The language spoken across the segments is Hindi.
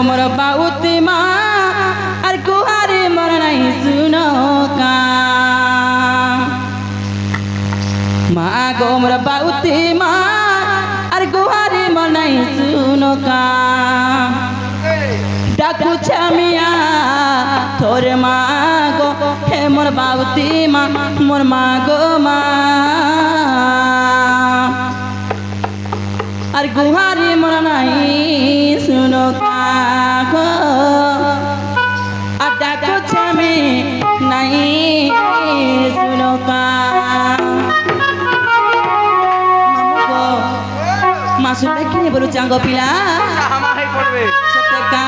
मोर बाउती माँ और गुहारी मोर नहीं सुनो का माँ गो मोर बाउती माँ और गुहारी मोर नहीं सुनो का डाकू छमिया थोरे माँ गो हे मोर बाउती माँ मोर माँ गो माँ और गुहारी मोर नहीं सुनो का अड्डा कुछ में नहीं सुनो का मासुल किने बोलू चांगो पिला सतका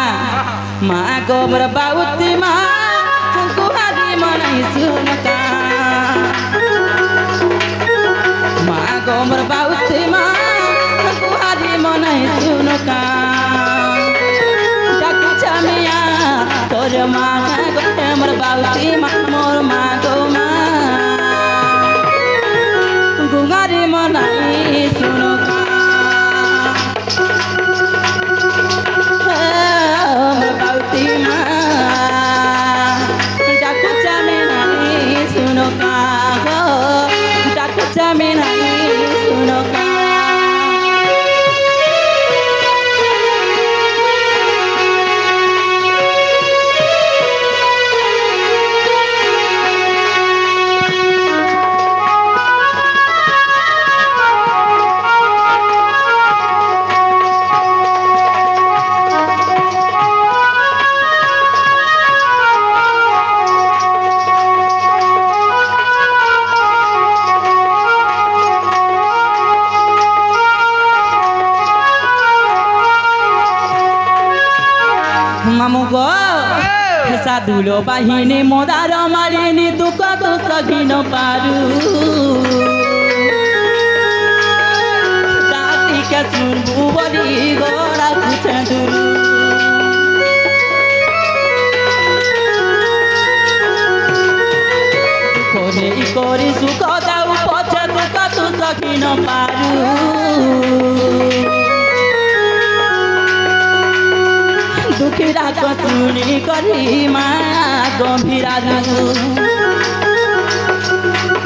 माँ गो मोर बाउती माँ गुहारी मोर नहीं सुनो का माँ गो मोर बाउती माँ गुहारी मोर नहीं सुनो का डाकू छमिया तोर माँ गो मोर बाउती माँ मोर माँ गो माँ गुहारी मोर नहीं सुनो का मोर बाउती माँ डाकू छमिया नहीं सुनो का डाकू छमिया नहीं सुनो का मामू गो साधुलो बाहिनी मोदार मारिनी दुख तो सघिन पारू जाति के सुनबू बड़ी गोड़ा पूछे दुरु दुखने करी सुख दाऊ पछे दुख तो सघिन पारू दुखीरा को सुनी करी माँ गंभीरा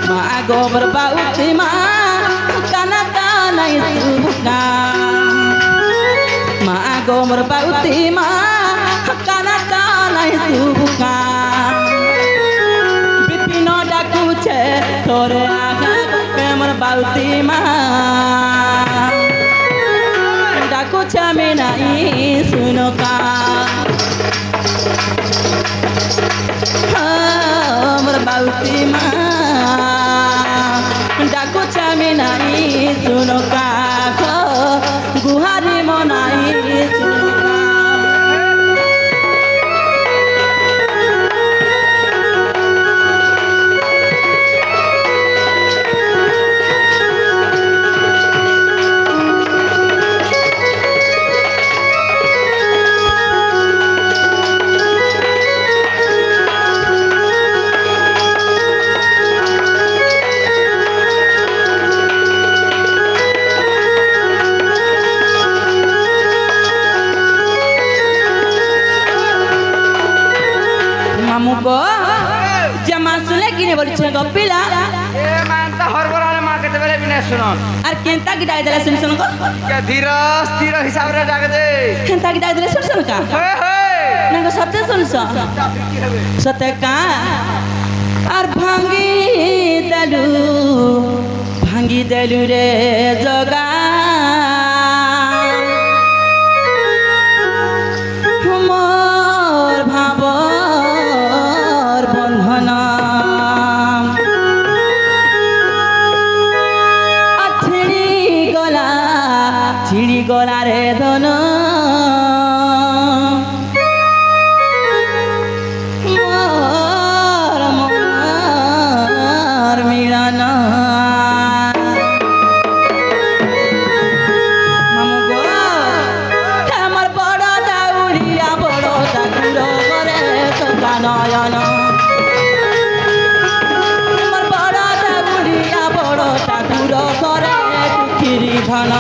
माँ गोबर बाउती माँ कानता नहीं सुबुका माँ गोबर बाउती माँ कानता नहीं सुबुका विपिन डाकू छे तोरे आगा मोर बाउती माँ डाकू छमे नहीं सुनो का मोर बाउती माँ डाकू छमे नहीं सुनो का गुहारी मोर नहीं सुनो का मामुको जमा सुले किने बोलछ गपिला ए मानता हरबराले मार्केट बेले बिना सुनो और केंता गिडाई देला सुन सुन को के धीर स्थिर हिसाब रे जाके दे केंता गिडाई देला सुन सुन का हे हे नंग सत्य सुन सुन सत्य का और भांगी देलु रे जगा छिड़ी गला रे धन मोर मोर मिलन मामू गो हमर बड़ दाउरिया बड़ दाकुर करे तो नयन हमर बड़ दाउरिया बड़ दाकुर करे दुखिरी धन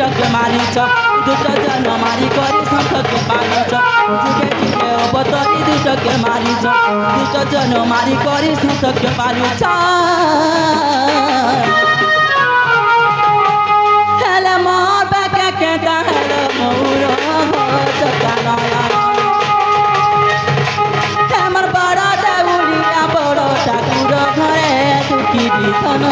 दुष्टके मारिछ दुष्ट जन मारी करी संतके पालिछ जुगे जुगे अवतरी दुष्टके मारिछ दुष्ट जन मारी करी संतके पालिछ हेले मोर बाके केता हेले मोर चका नया हमर बड़ा देउलिया बड़ा ठाकुर घरे दुखी बिधन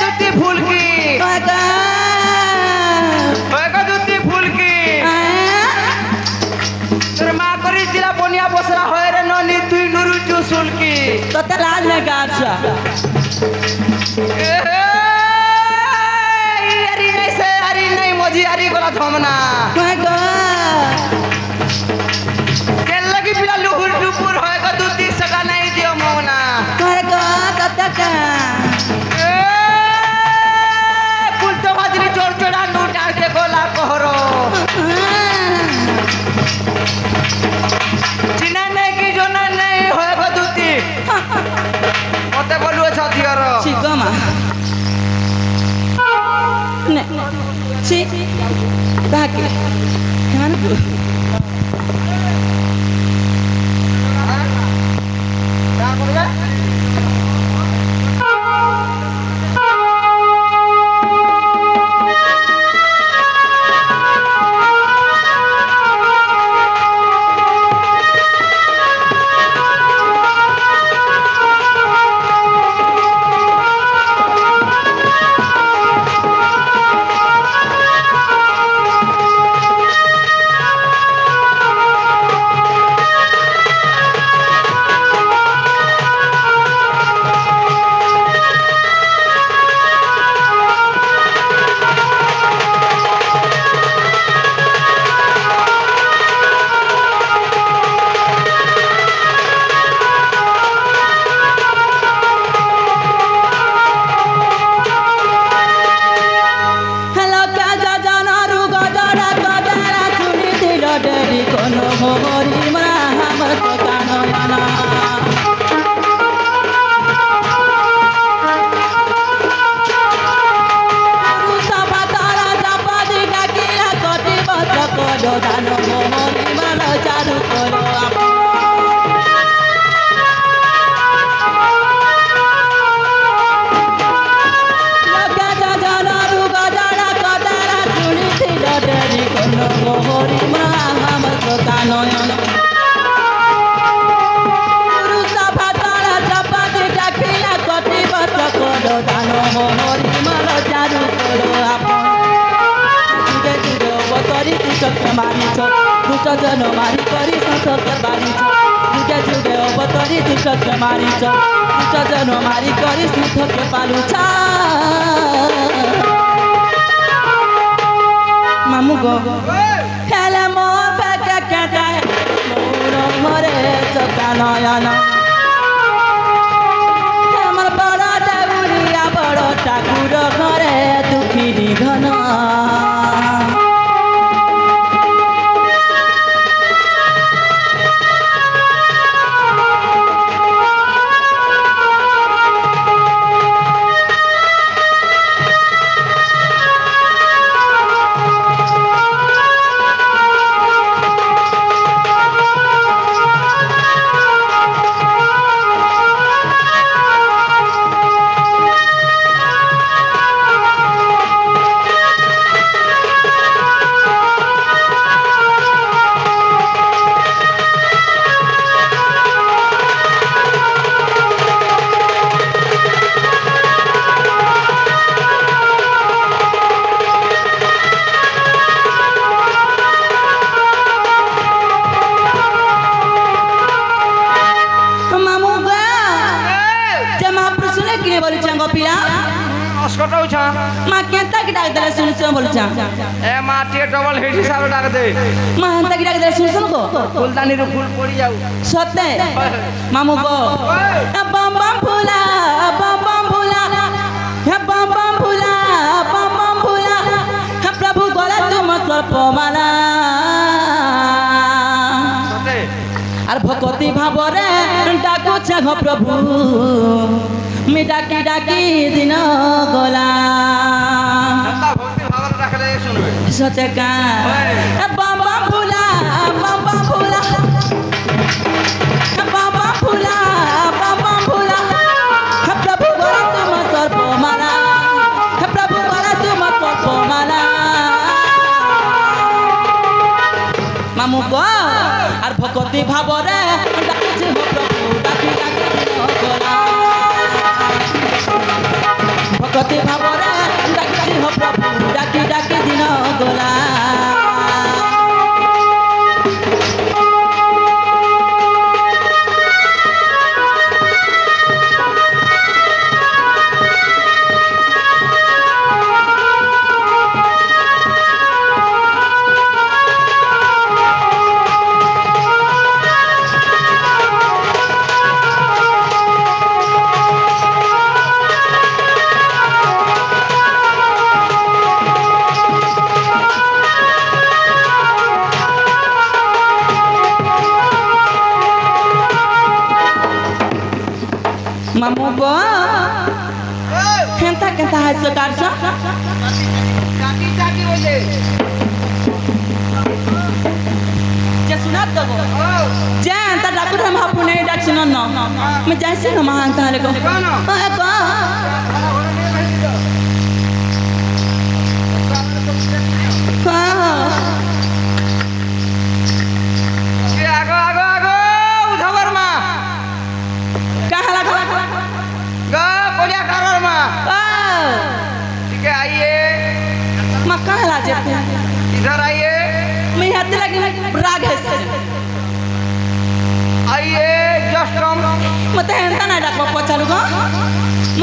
दुती फूल की दुती फूल की তোর মা করি দিলা বনিয়া বসরা হয় রে ননি তুই নুরু চুসুল কি তোতে লাজ ने गाछा আরি নাই সে আরি নাই মজি আরি গলা থমনা কে লাগি পিলা লুহুর ডুপুর হয় গো দুতি সকা নাই দিও মওনা কুলতো মাঝরি চোর চোরা নু ডাকে গলা কহরো চিনা নাই কি জনা নাই হয় গো দুতি মতে বলু আছে দিয়র Sigama. Ne. Si. Daki. Gimana bu? जन मारी करी संसके बारिछ जुगे जुगे अवतरी दुष्टके मारिछ दुष्ट जन मारी करी संसके पालुछ मामू गो हेले मोर बाके केता मोर घरे चका नयन हमर बड़ा देउलिया बड़ा ठाकुर घरे दुखी निधन माँ केंता की डाक दे सुन सुन बोल चा ए माँ टे डबल हेड हिसाब डाक दे माँ हंता की डाक दे सुन सुन को फूलदानी रो फूल पड़ी जाऊ सत्य मामू को बम बम फूला बम बम फूला हे बम बम फूला बम बम फूला हे प्रभु गला तुम सर्प माला आर भक्ति भाव रे डाकुछ बुझा हो प्रभु मैं डाकी डाकी दिन गला ता भक्ति भाव रखले सुनबे सत्य का बाबा भूला बाबा भूला बाबा भूला बाबा भूला प्रभु करे तुम सर्प माला प्रभु करे तुम सर्प माला मामू को আর ভক্তি ভাবরে ডাকিছে হো প্রভু ডাকি ডাকি দিন গলা ভক্তি ভাবরে ডাকিছে হো প্রভু ডাকি ডাকি দিন গলা मामू को केंता केंता है सरकार सा चाकी चाकी बोले जे सुना तो जे अंता डाकुर हम हापुने डाक सुनो न मैं जैसे न महांता ले को कौन को आगो आगो आगो उधवर मां कहां लगा गा कोलिया करर मां ठीक है आइए मां कहां ला जेते इधर आइए मैं हाथ लगी राग है आइए जस्ट कम मते हेंता ना डाक पछालु को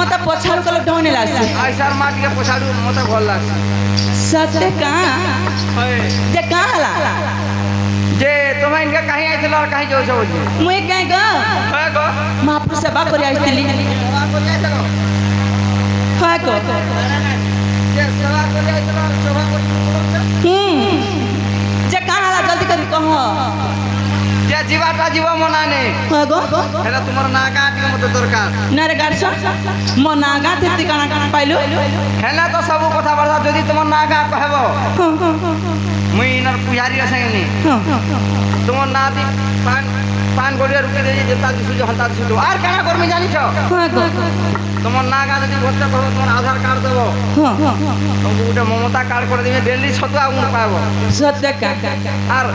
मते पछालु को ढोने लासी आइसार माटी के पोछाडू मते भल लाग सत्य का जे कहां ला जे तुम्हें इनका कहीं आइथिल और कहीं जो छो जे मुई कहीं ग है गो महापुरुष सेवा करी आइतिली सेवा को जाय चलो हाय को जे सेवा को जाय चलो सेवा को जे कहां ला जल्दी कर कहो जे जीवाटा जीव मना ने हाय गो हेला तुमर ना काटी मते दरकार नारे गार्स म नागा तिति काना पाइलो हेला तो सब कथा बरसा जदी तुमर नागा कहबो मुई इनर पुजारी असैनी तुमर नाती पान पान गोड़िया रुके दे जेता दिसु हंता दिसु आर काना कर में जानी छ हाय गो तुमर नागा जदी भोट कहबो तुमर आधार कार्ड देबो तुमको उटे ममता कार्ड कर देबे डेली छतुआ उन पाबो सत्य का आर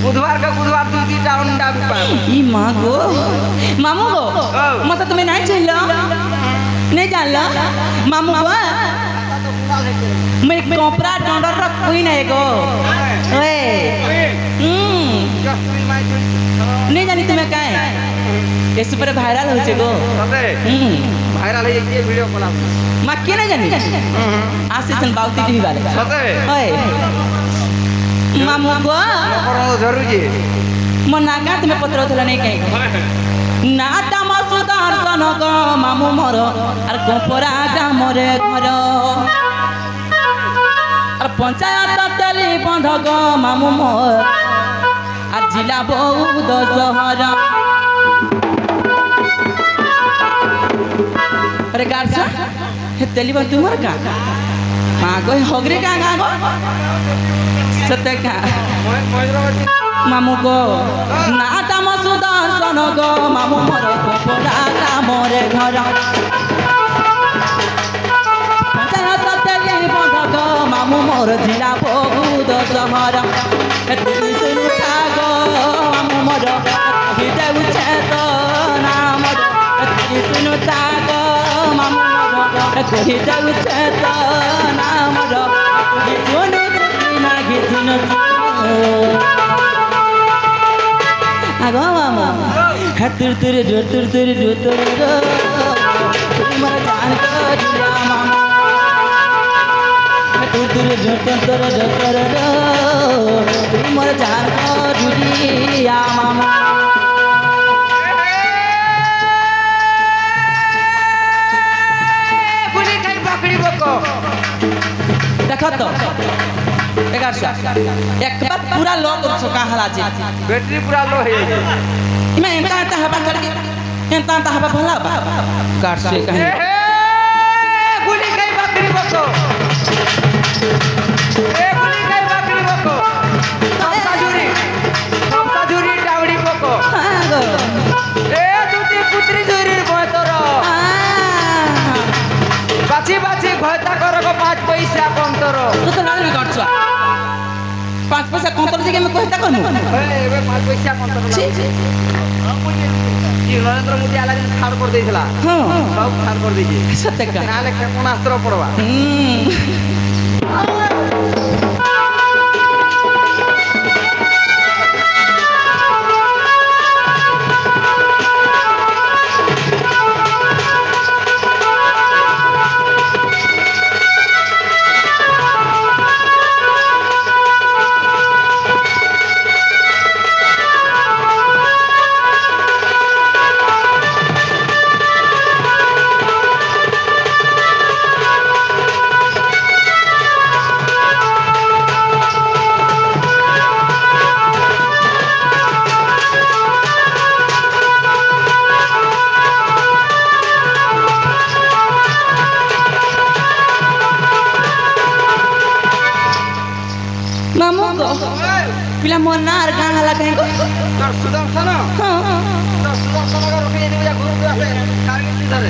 बुधवार का बुधवार दू तीटा अंडा भी पाबो ई मां गो मामू गो मत तुम्हें नहीं चलो नहीं जानला मामू गो मैं कोपरा डॉलर रख कोई नहीं गो ओए नहीं जानी तुम्हें क्या है इस पर वायरल हो चे गो वायरल है ये वीडियो कॉल मां के नहीं जानी आशीष बाउती दी वाले सते ओए मामू गो करो जरूर जी मन नागा तुम्हें पत्र थला नहीं कहीं ना तम सुदर्शन गो मामू मोर और कोपरा ग्रामरे घर और पंचायत तेली बंध गो मामू मोर और जिला बौद्ध शहर अरे गार्सा हे तेली बंध तुमर का मां को होगरे का गो सत्य का मामू को ना तम सुदर्शन गो मामू मोर कोपरा ग्रामरे घर पंचायत तेली बंध गो मामू मोर जिला बौद्ध शहर तुई सुनु गो मामू मोर हृदय उच्छेद नाम तुई सुनु गो मामू मोर हृदय उच्छेद नाम सुनु ना घिसुनु आगो मामा तुर तुर तुर तुर तुर तुमर जान को दिया मामा तुर तुर तुर तुर तुमर जान को दिया मामा गुली खाई पकड़ी बको देखो तो 1100 एक बार पूरा लॉक कहाँ हला जी बैटरी पूरा लो है मैं एंता हवा करके एंता हवा भला बा काट से कहीं गुली गई बकरी बको गुली गई बकरी बको सबसा झुरी डावड़ी बको दूती पुत्री झुरी बोतरो बाची बाची घोता करो को 5 पैसा कम तरो तो लाल में काट 5 पैसा कम तर जगह में कहता कनु एबे 5 पैसा कम तरो जी नरेंद्र मोदी आला दिन खाड़ कर देइछला हां सब खाड़ कर देछि सत्य का नाले क्षेपणास्त्र पड़वा मामू को पिला मोनार गाना हला कहीं को तर सुदर्शन हां तर सुदर्शन का रोके नहीं मुझे गुरु से कारगिल इधर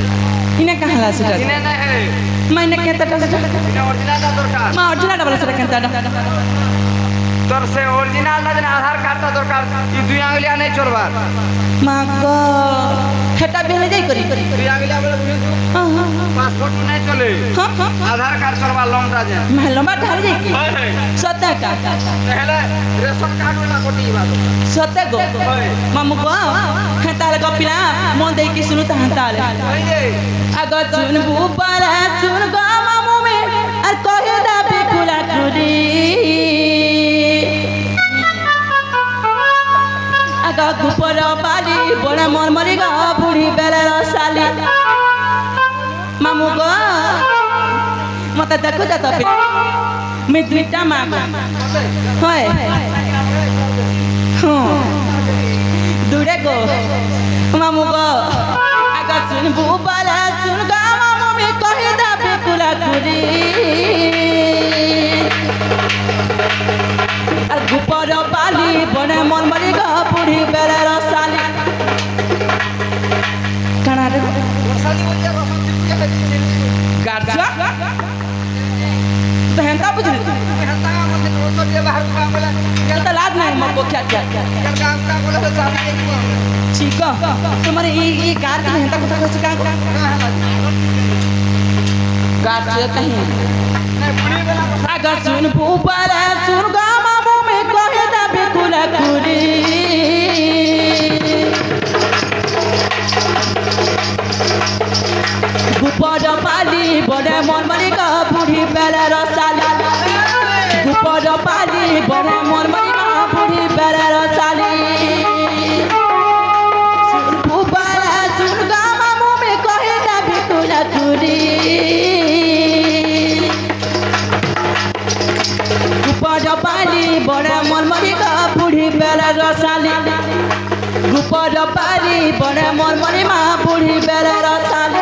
इने कहां हला सुटा इने नहीं है मैंने कहता था इने ओरिजिनल ना दरकार मां ओरिजिनल डबल से कहता तर से ओरिजिनल ना आधार कार्ड ता दरकार ई दुई आंगलिया नहीं चलबा मां को हेटा बेले जाई करी दुई आंगलिया बोले हां हां पासपोर्ट नहीं चले हां हां आधार कार्ड चलबा लंग राजे मैं लंबा ढाल जाई की सत्य का पहले रेशन कार्ड वाला कोटी बात सत्य गो मामू को हेता लगा पिला मन दे की सुनु तहता ले अगर सुन बुबाला सुन गो मामू में और कहे दा बिकुला खुदी अगर गुपर पाली बड़ा मरमरी गा बुढ़ी बेले रसाली मामू को मत देखो जा तो मैं दुईटा मामा होय हां दूरे को मामू को अगर सुन बुबाला सुन गा मामू में कहे दा बिकुला खुदी और गुपर पाली बने मरमरी गा बुढ़ी बेले रसाली कना रे रसाली बोल जा गार्जा तो हेंता बुझ हेंता मतलब रोसो दे बाहर का बोला तो लाद नहीं मको क्या क्या का बोला तो चाबी ठीक है तुम्हारे ये कार का हेंता कुछ कुछ का गार्जा कहीं नहीं बुढ़ी वाला अगर सुन बुबाला सुन गा मामू में कहे दा बिकुला खुदी गुपर पाली बड़े मरमरी का बुढ़ी बेले रसाली गुपर पाली बड़े मरमरी का बुढ़ी बेले रसाली सुन बुबाला सुन गा मामू में कहे दा बिकुला खुदी गुपर पाली बड़े मरमरी का बुढ़ी बेले रसाली गुपर पाली बड़े मरमरी माँ बुढ़ी बेले रसाली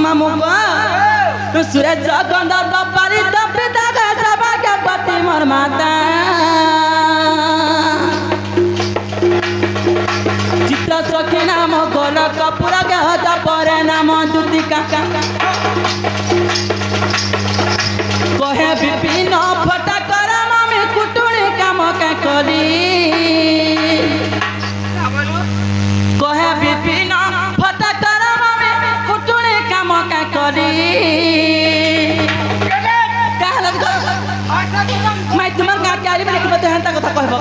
मामू को सूरज जगंदर बापारी दबे दादा सभा के पति मोर माता चित्र सखी नाम गोर कपूर के हता परे नाम दुति काका कहे विपिन फटा कर मामी कुटुणी काम के करी कहे विपिन फटा कर मामी कुटुणी काम के करी मैं तुम्हार का क्या री लेके बते हंता कथा कहबो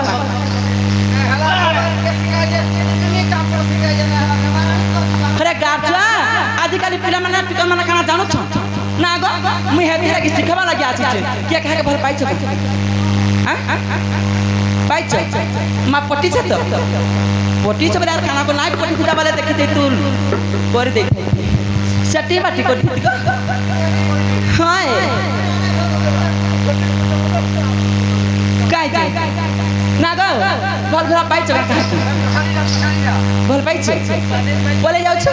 अरे गाचा आजकल पिला माने पिकल माने खाना जानो छ ना गो मुई हेती के सिखावा लगे आछी के कहे के भल पाइछ हां पाइछ मा पटी छ तो पटी छ बरे खाना को नाइ पटी खुदा वाले देखते तू पर देख सटी बाटी को ठीक हाय काय जे ना गो भल भल पाइछ भल पाइछ बोले जाउ छ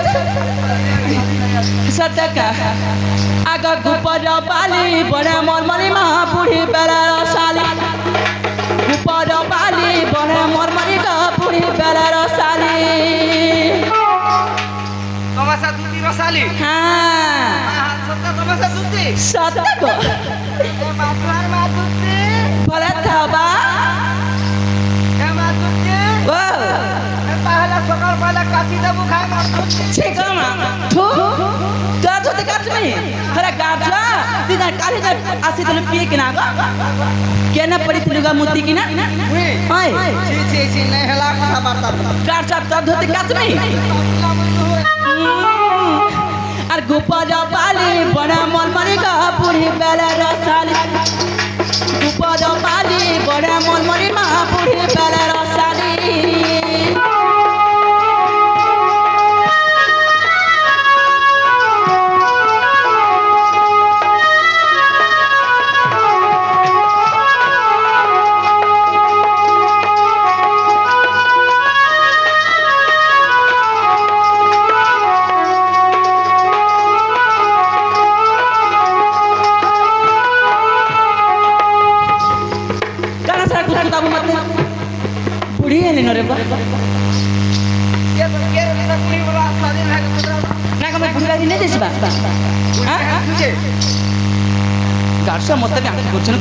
सतका आगा गुपर बाली बड़े मरमरी मा बुढ़ी बेला साली गुपर बाली बड़े मरमरी का बुढ़ी बेला साली तमाशा दूती रसाली हां सत्ता तमाशा दूती सत्ता को मातुआर मा दूती भले थाबा ए मा दूती ओ पहला सकाळ पहला काटी देबू खाए मा दूती ठीक है मा थू गाज होते काट में हरा गाजा दिना काली ना आसी तले पिए किना गो केना पड़ी तुलगा मुती किना हाय छी नहीं हला कथा बार्ता गाजा तब होते काट में আর গোপাল পালি বড় মলমরি কা বুড়ি বেলা রসালি গোপাল পালি বড় মলমরি মা বুড়ি বেলা রসালি बुढ़ी है लेनो रे बा ये ना पुरी वाला शादी है ना कमे बुढ़ा दिन नहीं देबा हां तुझे गाड़सा मत के आंख करछन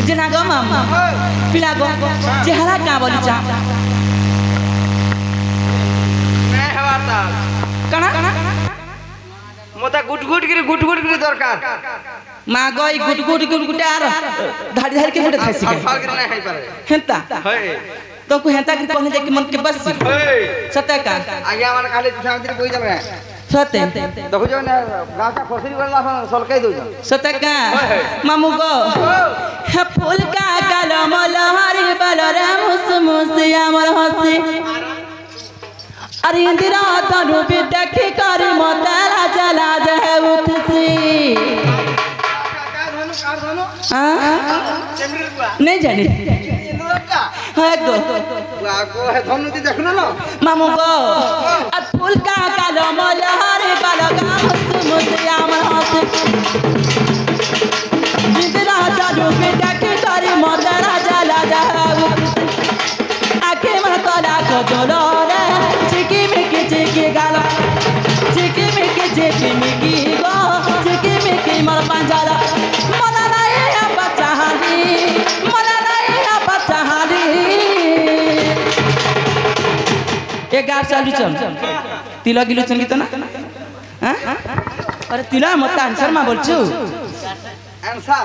जे ना गो मामा पिला गो जे हला का बोली जा नहीं हवाता कना मोता गुट गिरी दरकार मा गई गुट आर धाड़ी धाड़ी के मुटे खाइसी और फाल के नहीं है पर हेंता है तो को हेंता के कहने जाके मन के बस है सत्य का आगे हमारे खाली पिछांतिर कोई जब है सत्य देखो जो ना गाता फसरी वाला सलकै दो सत्य का मामू गो फूल का कलम लहरी बलरे मुसमुसी अमर हसी अरे इंदिरा तनु भी देखी करी मोतेरा चला दे उठसी नहीं जानी है गो है धनुती देखनो ना मामू गो अब फूल का कलम लहरी बलगा मुसमुसी अमर हसी इंदिरा तनु भी देखी करी मोतेरा चला दे आके मन तोला को जोलो रे चिकी मिकी गाला चिकी मिकी गो चिकी मिकी मर पंजाला मना नहीं है बच्चा हानी एक गार चालू चल तिला गिलु चल गीत ना हां अरे तिला मत आंसर मा बोलछु आंसर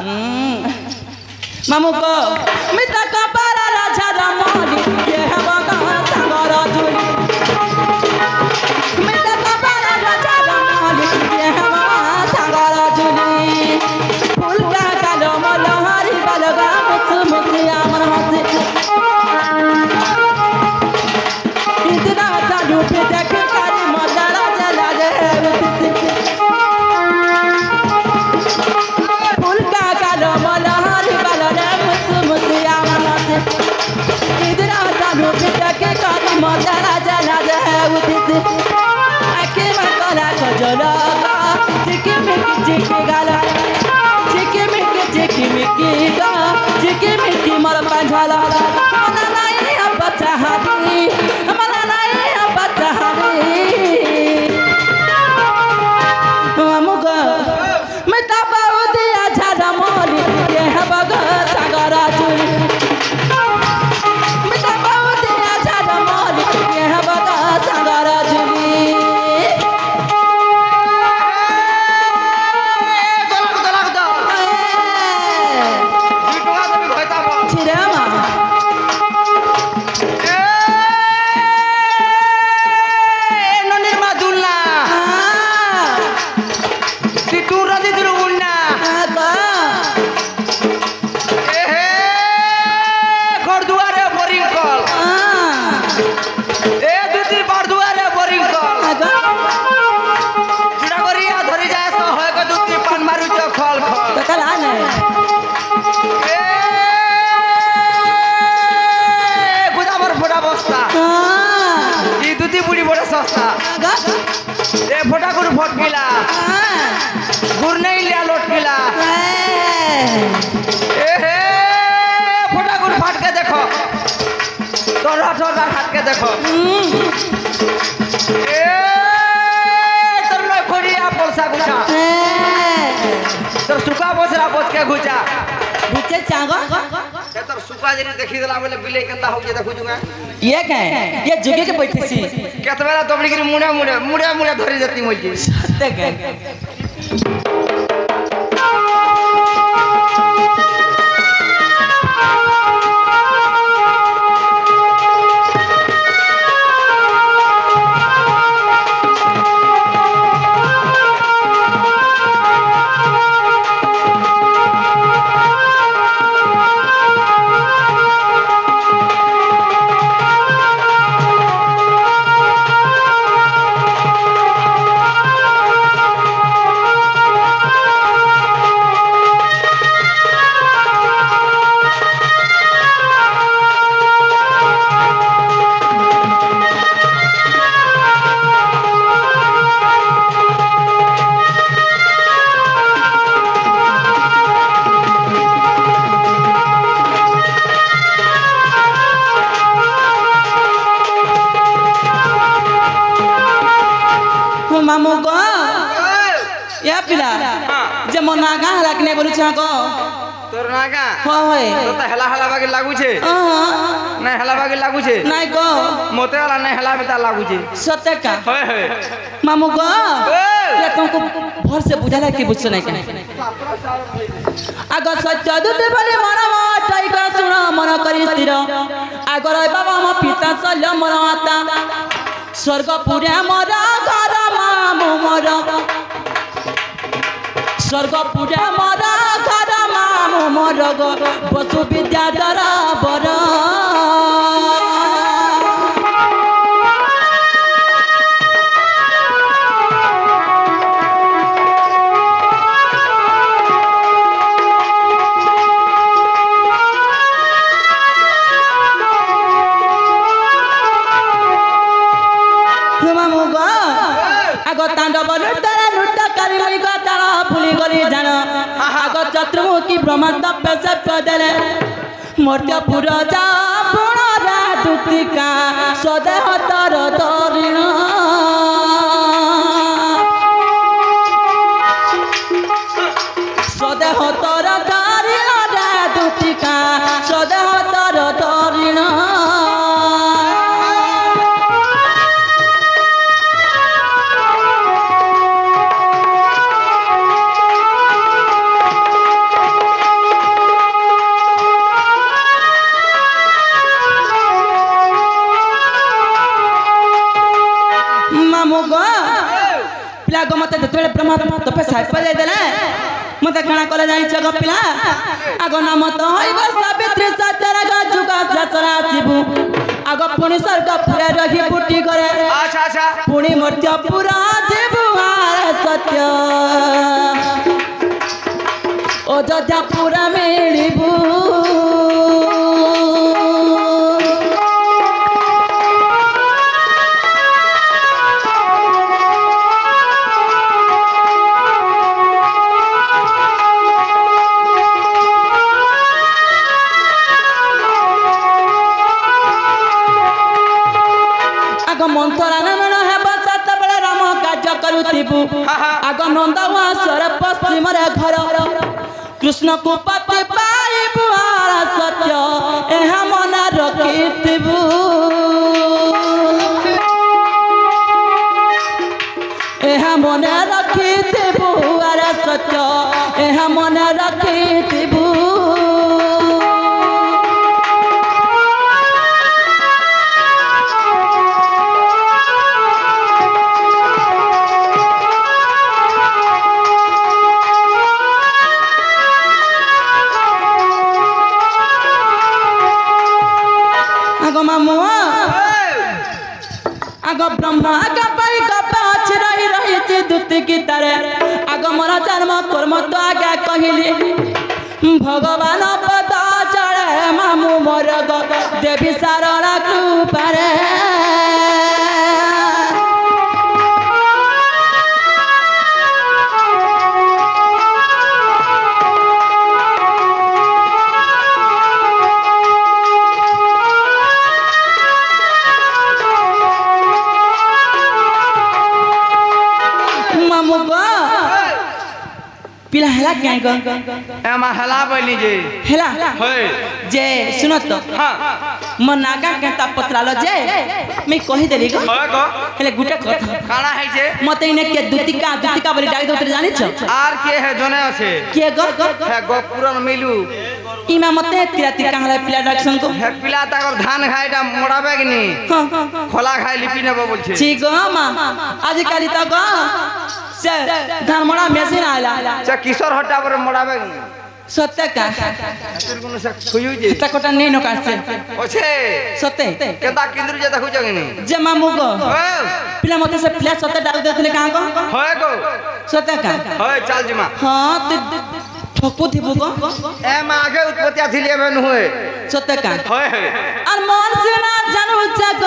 मामू को मिता का पारा राजा रामोली ये हवा का सागर झूली मिता का पारा राजा रामोली ये हवा सागर झूली फूल का कलम लहरी बलगा मुसमुसी अमर हसी इतना ताडू पे देख करी मदरा जला दे फूल का कलम लहरी बलगा मुसमुसी अमर हसी इतना ताडू पे देख करी मदरा जला दे आके मन कोला खजला चिकी मिकी गाला चिकी मिकी गा चिकी मिकी मर पंझाला मना नहीं अब बच्चा हादी मना नहीं अब बच्चा हादी मुगा मैं तबाऊ दिया झाड़ा मोली ये है बगा सागरा चुली मैं तबाऊ दिया झाड़ा मोली ये है बगा सागरा चुली बुढ़ी बुढ़ी बड़े सस्ता ए फोटा गुड़ फट गिला गुड़ नहीं लिया लोट गिला ए हे फोटा गुड़ फाट के देखो तोरा तोरा हाथ के देखो ए तोर लो खोरिया पोसा गुछा तोर सुका पोसरा पोस के गुछा बीचे चांगो ए तोर सुका जरी देखि देला बोले बिले केंदा हो के देखु जुगा ये क्या है ये जुगे के बैठे सी केतबेला तोबड़ी गिरी मुड़े मुड़े मुड़े मुड़े धरी जती मोजी सत्य के मामू को या पिला जे मना गा रखने बोलु छ को तोर नागा होय तो त हेला हेला बागे लागू छे ना हेला बागे लागू छे नहीं को मोते वाला नहीं हेला बेटा लागू छे सत्य का होय होय मामू को ये तुमको भर से बुझाला कि बुझछ नहीं के आगो सत्य दूत बोले मनवा टाइगर सुन मन करी स्थिर आगो रे बाबा म पिता सल्य मन आता स्वर्गपुरे मोर घर मामू मोर स्वर्गपुरे मोर घर मामू मोर गो बसु विद्याधर बर आगो तांडव नृत्य करी मई गातारा भूली गली जान आगो चतुर्मुखी ब्रह्मांड पेशा पदले मूर्तिपुर जा पुणरा दुतिका सदेह तर तरिण सदेह तर तरिण रे दुतिका सदेह तर तरिण पिला मत जो ब्रह्मा तपे साइपल देले मत खाना कले जाई छ ग पिला आगो नाम तो होइब सावित्री सचरा ग जुगा सचरा शिबु आगो पुणी स्वर्ग पूरा रही बुटी करे अच्छा अच्छा पुणी मर्त्य पूरा देबु आर सत्य अयोध्या पूरा मिलिबु आग नंदवासर पश्चिम घर कृष्ण को पति पाइबु आर सत्य एहा मन रखिथिबु एहा मन रखिथिबु आर सत्य एहा मन रखिथिबु आग ब्रह्मा आग पाई गपाछ रही रही दूत की तरह आग मोर जन्म कर्म तो आगे कहली भगवान पद चढ़े मामू मोर देवी सारण कृपारे पिला हेला क्या गो एमा हला बोली जे हेला होय जे सुनो तो हां मन नागा के ता पतरालो जे मैं कहि देली गो होय गो हेले गुटे कथा काना है जे मते इने के दुतिका बोली डाक दोते जानि छ आर के है जोने আছে के गो है गो पुरान मिलू इमा मते तिराती काहला पिला डाक संग है पिला ताकर धान खाइटा मोड़ाबे कि नी खोला खाइ लिपि नेबो बोलछे ठीक गो मा आज काली त गो से धान मोड़ा मेसिन आला से किशोर हट्टा पर मोड़ाबे कि नी सत्य का তোর কোন সে খুইউ যে ता कोटा नै न कासे ओछे सत्य केता किंदरु जे देखु जगनी जे मामू गो ओए पिला मते से पिला सत्य डाक देतले कहां गो होय गो सत्य का होय चल जिमा हां तो ठोकू थिबो गो ए मागे उत्पत्ति थिले बन होय सत्य का होय और मन से ना जानू जग